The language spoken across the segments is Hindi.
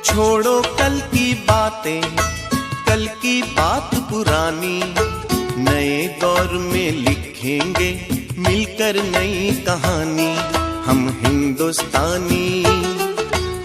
छोड़ो कल की बातें, कल की बात पुरानी, नए दौर में लिखेंगे मिलकर नई कहानी। हम हिंदुस्तानी,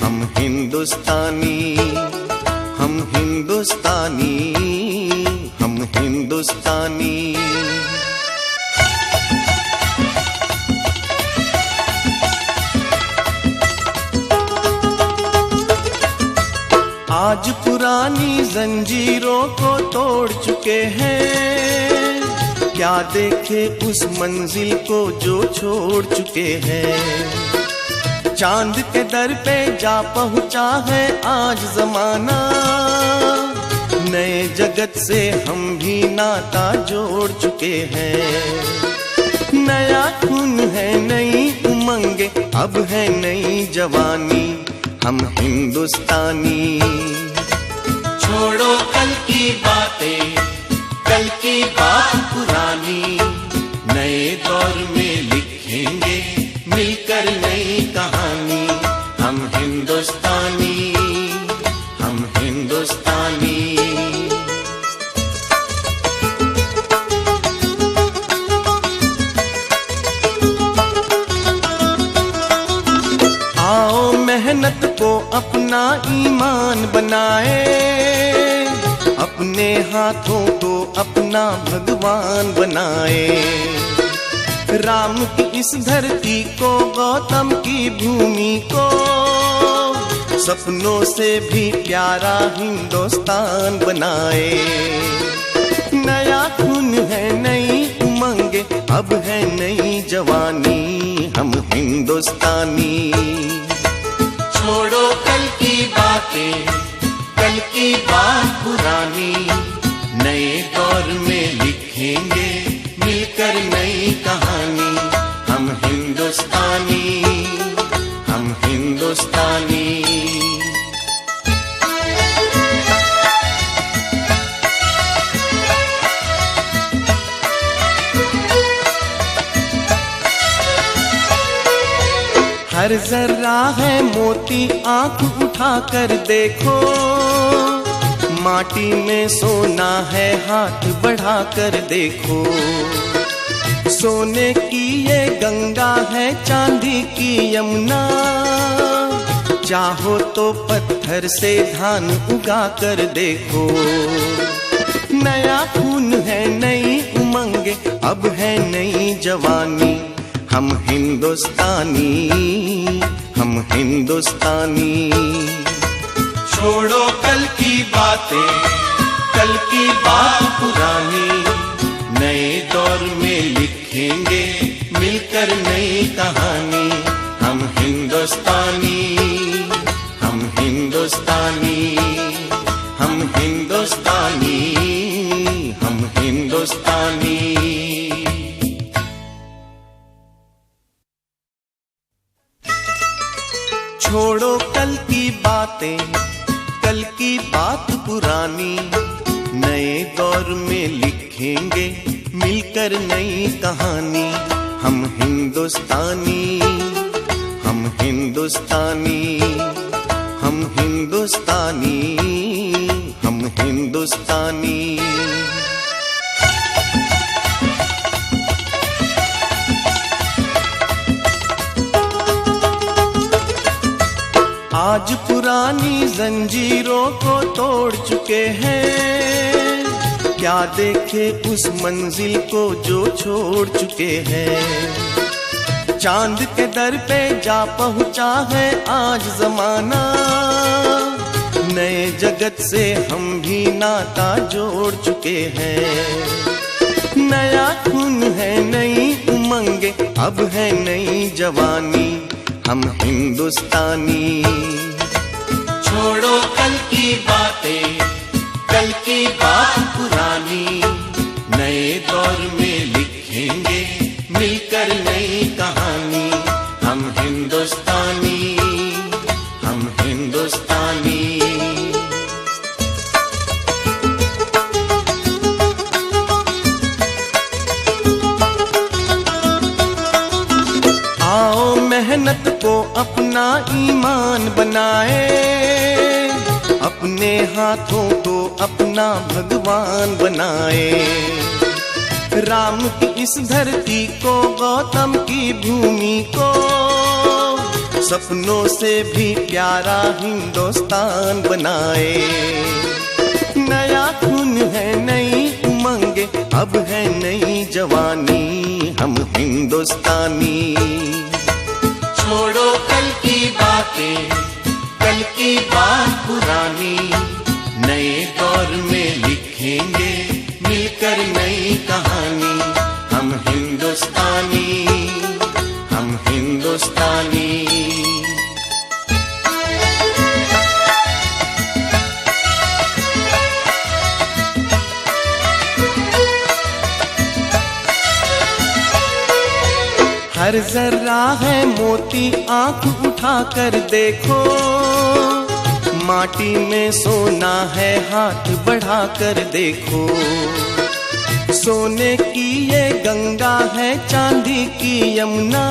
हम हिंदुस्तानी, हम हिंदुस्तानी, हम हिंदुस्तानी। आज पुरानी जंजीरों को तोड़ चुके हैं, क्या देखे उस मंजिल को जो छोड़ चुके हैं। चांद के दर पे जा पहुंचा है आज जमाना, नए जगत से हम भी नाता जोड़ चुके हैं। नया खून है, नई उमंगे, अब है नई जवानी, हम हिंदुस्तानी। छोड़ो कल की बातें, कल की बात पुरानी, नए दौर में लिखेंगे मिलकर नई कहानी। हम हिंदुस्तानी, हम हिंदुस्तानी। आओ मेहनत को अपना ईमान बनाए, अपने हाथों को अपना भगवान बनाए। राम की इस धरती को, गौतम की भूमि को, सपनों से भी प्यारा हिंदुस्तान बनाए। नया खून है, नई उमंगे, अब है नई जवानी, हम हिंदुस्तानी। छोड़ो कल की बातें, कल की बात पुरानी, नए दौर में लिखेंगे मिलकर नई कहानी। हम हिंदुस्तानी, हम हिंदुस्तानी। हर जर्रा है मोती, आंख उठा कर देखो, माटी में सोना है, हाथ बढ़ा कर देखो। सोने की ये गंगा है, चांदी की यमुना, चाहो तो पत्थर से धान उगा कर देखो। नया खून है, नई उमंगे, अब है नई जवानी, हम हिंदुस्तानी, हम हिंदुस्तानी। छोड़ो कल की बातें, कल की बात पुरानी, नए दौर में लिखेंगे मिलकर नई कहानी। हम हिंदुस्तानी, हम हिंदुस्तानी, हम हिंदुस्तानी, हम हिंदुस्तानी। छोड़ो कल की बातें, कल की बात पुरानी, नए दौर में लिखेंगे मिलकर नई कहानी। हम हिंदुस्तानी, हम हिंदुस्तानी, हम हिंदुस्तानी, हम हिंदुस्तानी। आज पुरानी जंजीरों को तोड़ चुके हैं, क्या देखे उस मंजिल को जो छोड़ चुके हैं। चांद के दर पे जा पहुंचा है आज जमाना, नए जगत से हम भी नाता जोड़ चुके हैं। नया खून है, नई उमंगे, अब है नई जवानी, हम हिंदुस्तानी। छोड़ो कल की बातें, कल की बात पुरानी, नए दौर में लिखेंगे मिलकर नई कहानी। हम हिंदुस्तानी, हम हिंदुस्तानी। आओ मेहनत को अपना ईमान बनाए, अपने हाथों को अपना भगवान बनाए। राम की इस धरती को, गौतम की भूमि को, सपनों से भी प्यारा हिंदुस्तान बनाए। नया खून है, नई उमंगे, अब है नई जवानी, हम हिंदुस्तानी। छोड़ो कल की बातें, कल की बात पुरानी, नए दौर में लिखेंगे मिलकर नई कहानी, हम हिंदुस्तानी, हम हिंदुस्तानी। हर जर्रा है मोती, आंख उठा कर देखो, माटी में सोना है, हाथ बढ़ा कर देखो। सोने की ये गंगा है, चांदी की यमुना,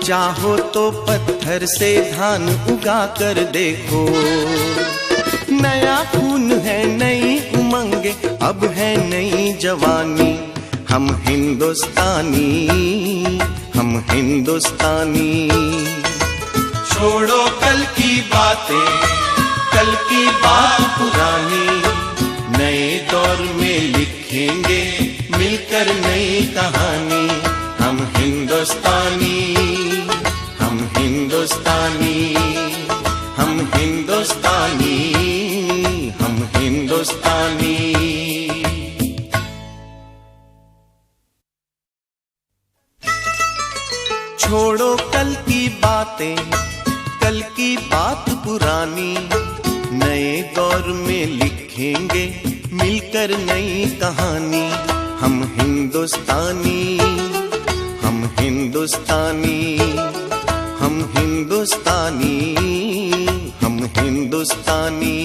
चाहो तो पत्थर से धान उगा कर देखो। नया खून है, नई उमंगे, अब है नई जवानी, हम हिंदुस्तानी, हम हिंदुस्तानी। छोड़ो कल की बातें, कल की बात पुरानी, नए दौर में लिखेंगे मिलकर नई कहानी, हम हिंदुस्तानी, हम हिंदुस्तानी, हम हिंदुस्तानी, हम हिंदुस्तानी। छोड़ो कल की बातें, कल की बात पुरानी, नए दौर में लिखेंगे मिलकर नई कहानी, हम हिंदुस्तानी, हम हिंदुस्तानी, हम हिंदुस्तानी, हम हिंदुस्तानी।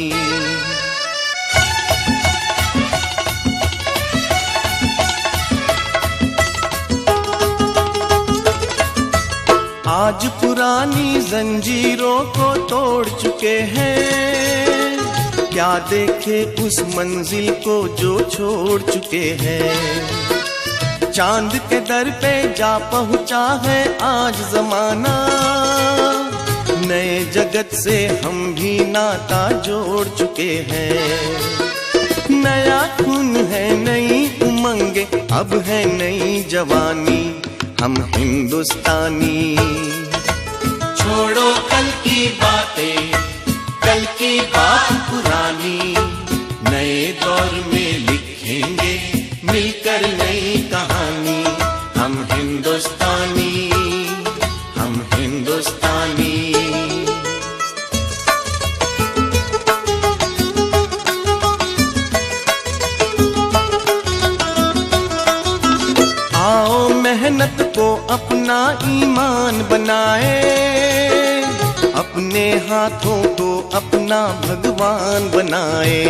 आज पुरानी जंजीरों को तोड़ चुके हैं, क्या देखे उस मंजिल को जो छोड़ चुके हैं। चांद के दर पे जा पहुंचा है आज जमाना, नए जगत से हम भी नाता जोड़ चुके हैं। नया खून है, नई उमंगे, अब है नई जवानी, हम हिंदुस्तानी। छोड़ो कल की बातें, कल की बात पुरानी, नए दौर में लिखेंगे मिलकर नई कहानी, हम हिंदुस्तानी, हम हिंदुस्तानी। आओ मेहनत को अपना ईमान बनाए, अपने हाथों को अपना भगवान बनाए।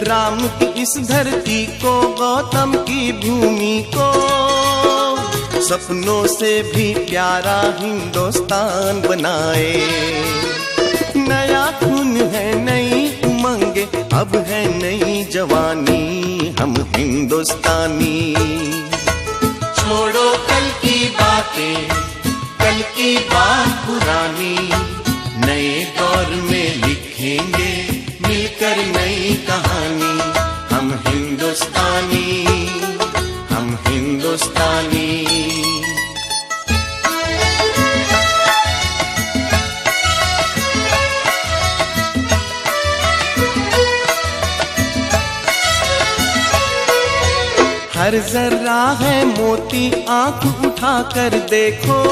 राम की इस धरती को, गौतम की भूमि को, सपनों से भी प्यारा हिंदुस्तान बनाए। नया खून है, नई उमंगे, अब है नई जवानी, हम हिंदुस्तानी। छोड़ो कल की बातें, कल की बात पुरानी, नए दौर में लिखेंगे मिलकर नई कहानी, हम हिंदुस्तानी, हम हिंदुस्तानी। हर जर्रा है मोती, आंख उठा कर देखो,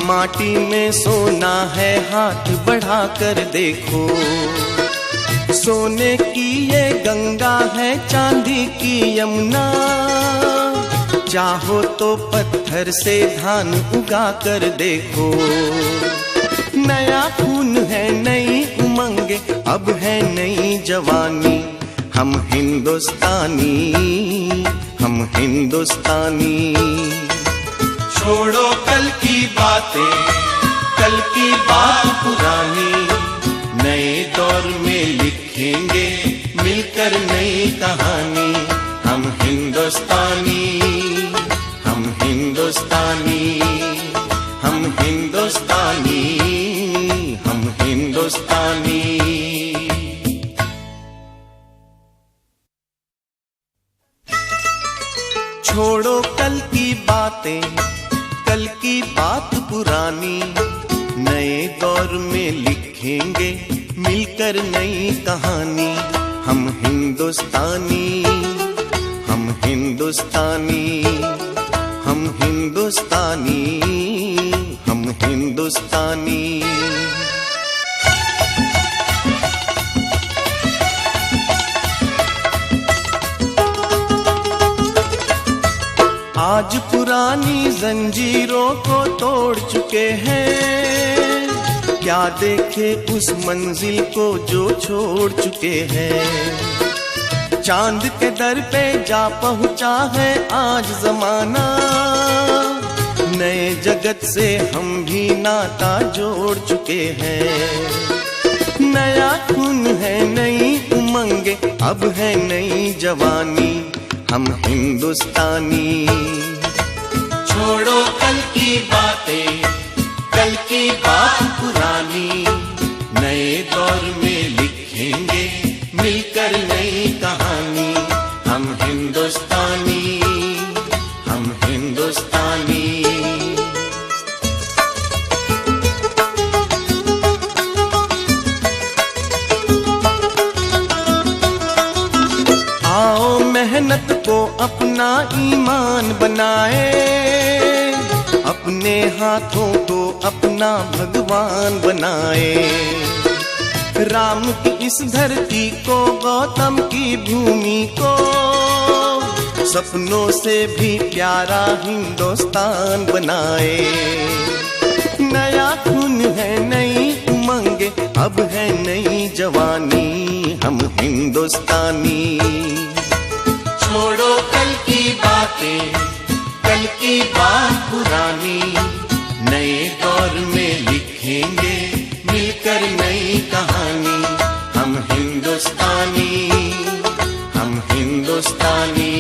माटी में सोना है, हाथ बढ़ा कर देखो। सोने की ये गंगा है, चांदी की यमुना, चाहो तो पत्थर से धान उगा कर देखो। नया खून है, नई उमंगे, अब है नई जवानी, हम हिंदुस्तानी, हम हिंदुस्तानी। छोड़ो कल की बातें, कल की बात पुरानी, में लिखेंगे मिलकर नई कहानी। हम हिंदुस्तानी, हम हिंदुस्तानी, हम हिंदुस्तानी, हम हिंदुस्तानी। छोड़ो कल की बातें, कल की बात पुरानी, नए दौर में लिखेंगे मिलकर नई कहानी। हम हिंदुस्तानी, हम हिंदुस्तानी, हम हिंदुस्तानी, हम हिंदुस्तानी। आज पुरानी जंजीरों को तोड़ चुके हैं, क्या देखे उस मंजिल को जो छोड़ चुके हैं। चांद के दर पे जा पहुंचा है आज जमाना, नए जगत से हम भी नाता जोड़ चुके हैं। नया खून है, नई उमंगे, अब है नई जवानी। हम हिंदुस्तानी। छोड़ो कल की बातें, कल की बात पुरानी, नए दौर में लिखेंगे मिलकर नई कहानी। हम हिंदुस्तानी, हम हिंदुस्तानी। आओ मेहनत को अपना ईमान बनाए, अपने हाथों को अपना भगवान बनाए। राम की इस धरती को, गौतम की भूमि को, सपनों से भी प्यारा हिंदुस्तान बनाए। नया खून है, नई उमंगे, अब है नई जवानी। हम हिंदुस्तानी। छोड़ो कल की बातें, कल की बात पुरानी, नए दौर में लिखेंगे मिलकर नई कहानी। हम हिंदुस्तानी, हम हिंदुस्तानी।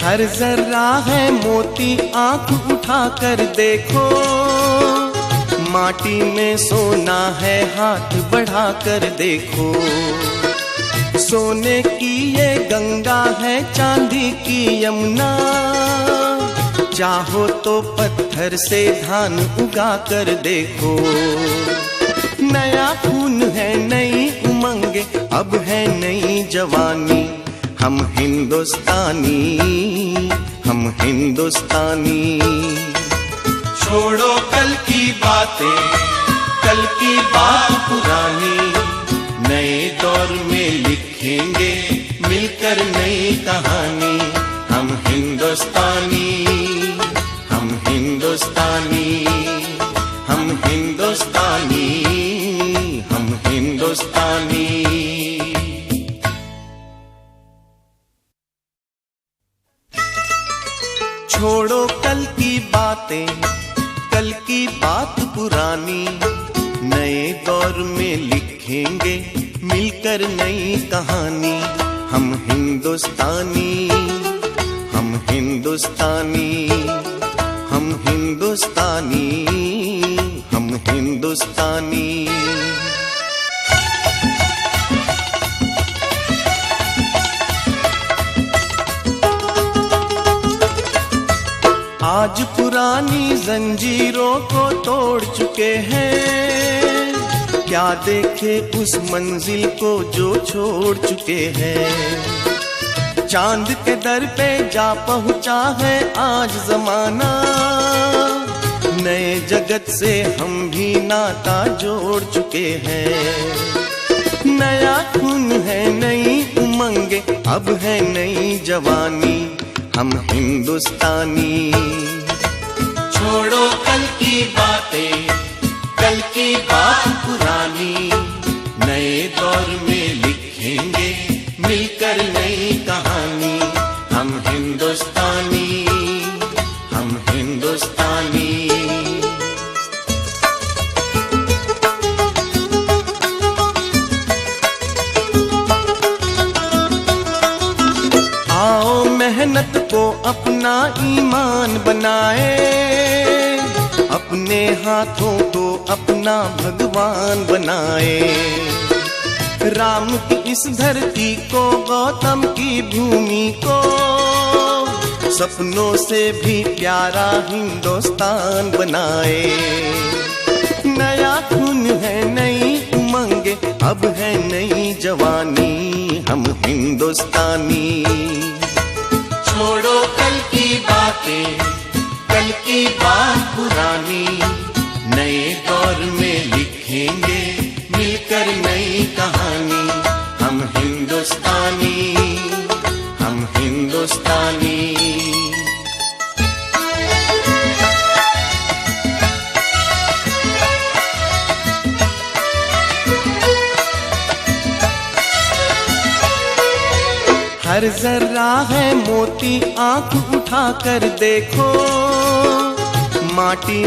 हर जर्रा है मोती, आंख उठा कर देखो, माटी में सोना है, हाथ बढ़ा कर देखो। सोने की ये गंगा है, चांदी की यमुना, चाहो तो पत्थर से धान उगा कर देखो। नया खून है, नई उमंगे, अब है नई जवानी। हम हिंदुस्तानी, हम हिंदुस्तानी। छोड़ो कल की बातें, कल की बात पुरानी, नए दौर में लिखेंगे मिलकर नई कहानी। हम हिंदुस्तानी, हम हिंदुस्तानी, हम हिंदुस्तानी, हम हिंदुस्तानी। छोड़ो कल की बातें, कल की बात पुरानी, नए दौर में लिखेंगे मिलकर नई कहानी। हम हिंदुस्तानी, हम हिंदुस्तानी, हम हिंदुस्तानी, हम हिंदुस्तानी। आज पुरानी जंजीरों को तोड़ चुके हैं, क्या देखे उस मंजिल को जो छोड़ चुके हैं। चांद के दर पे जा पहुंचा है आज जमाना, नए जगत से हम भी नाता जोड़ चुके हैं। नया खून है, नई उमंगे, अब है नई जवानी। हम हिंदुस्तानी। छोड़ो कल की बातें, कल की बात पुरानी, नए दौर में लिखेंगे मिलकर नई कहानी। अपना ईमान बनाए, अपने हाथों को अपना भगवान बनाए। राम की इस धरती को, गौतम की भूमि को, सपनों से भी प्यारा हिंदुस्तान बनाए। नया खून है, नई उमंगे, अब है नई जवानी, हम हिंदुस्तानी। छोड़ो कल की बातें, कल की बात पुरानी, नए दौर में लिखेंगे मिलकर नई कहानी। हम हिंदुस्तानी, हम हिंदुस्तानी। हर जर्रा है मोती, आंख उठाकर देखो, माटी